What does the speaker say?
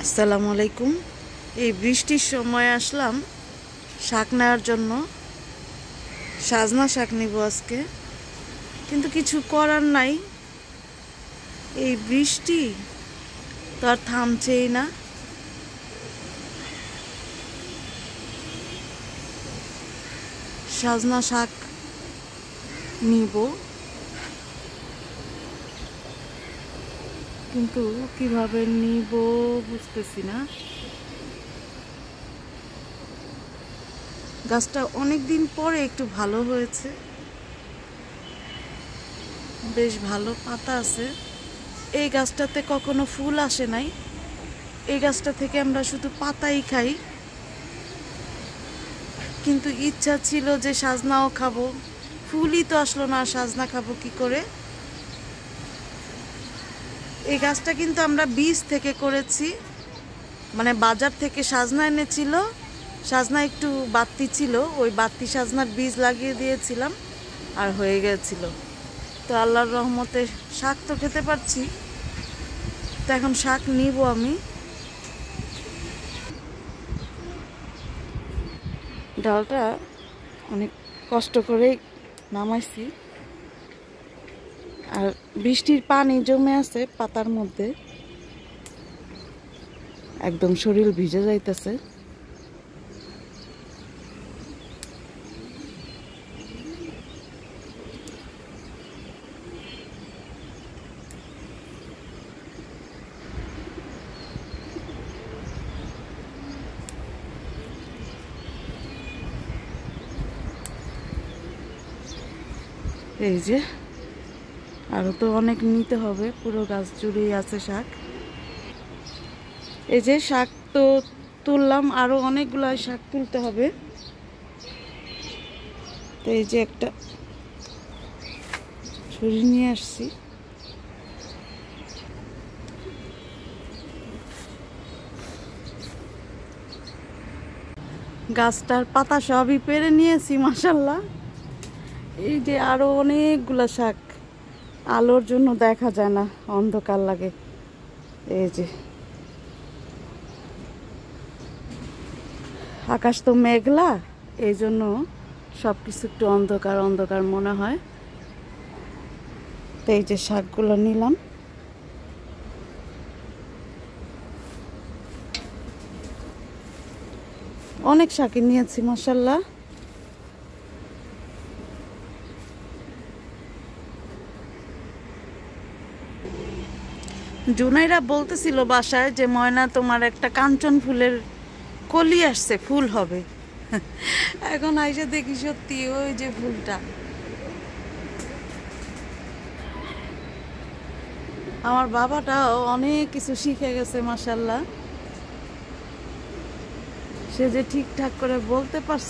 আসসালামু আলাইকুম। এই বৃষ্টির সময় আসলাম শাক নেওয়ার জন্য। সাজনা শাক নিব আজকে, কিন্তু কিছু করার নাই। এই বৃষ্টি তো আর থামছেই না। সাজনা শাক নিব, কিন্তু কিভাবে নিব বুঝতেছি না। গাছটা অনেক দিন পরে একটু ভালো হয়েছে, বেশ ভালো পাতা আছে। এই গাছটাতে কখনো ফুল আসে নাই। এই গাছটা থেকে আমরা শুধু পাতাই খাই, কিন্তু ইচ্ছা ছিল যে সাজনাও খাবো। ফুলই তো আসলো না, সাজনা খাবো কি করে? এই গাছটা কিন্তু আমরা বীজ থেকে করেছি, মানে বাজার থেকে সাজনা এনেছিল। সাজনা একটু বাড়তি ছিল, ওই বাড়তি সাজনার বীজ লাগিয়ে দিয়েছিলাম আর হয়ে গেছিল। তো আল্লাহর রহমতে শাক তো খেতে পারছি। তো এখন শাক নিব আমি। ডালটা অনেক কষ্ট করে নামাইছি, আর বৃষ্টির পানি জমে আছে পাতার মধ্যে, একদম শরীর ভিজে যাইতেছে। এই যে আরো তো অনেক নিতে হবে, পুরো গাছ জুড়েই আছে শাক। এই যে শাক তো তুললাম, আরো অনেকগুলো শাক তুলতে হবে। তো এই যে একটা ছুরি নিয়ে আসছি। গাছটার পাতা সবই পেরে নিয়েছি মাশাআল্লাহ। এই যে আরো অনেকগুলা শাক, আলোর জন্য দেখা যায় না, অন্ধকার লাগে। এই যে আকাশ তো মেঘলা, এই জন্য সবকিছু একটু অন্ধকার অন্ধকার মনে হয়। তো এই যে শাকগুলো নিলাম। অনেক শাকই নিয়েছি মাশাআল্লাহ। জুনাইরা বলতেছিল বাসায় যে ময়না তোমার একটা কাঞ্চন ফুলের কলি আসছে, ফুল হবে। এখন আইসা দেখি সত্যি ওই যে ফুলটা। আমার বাবাটাও অনেক কিছু শিখে গেছে মাশাআল্লাহ। সে যে ঠিকঠাক করে বলতে পারছে।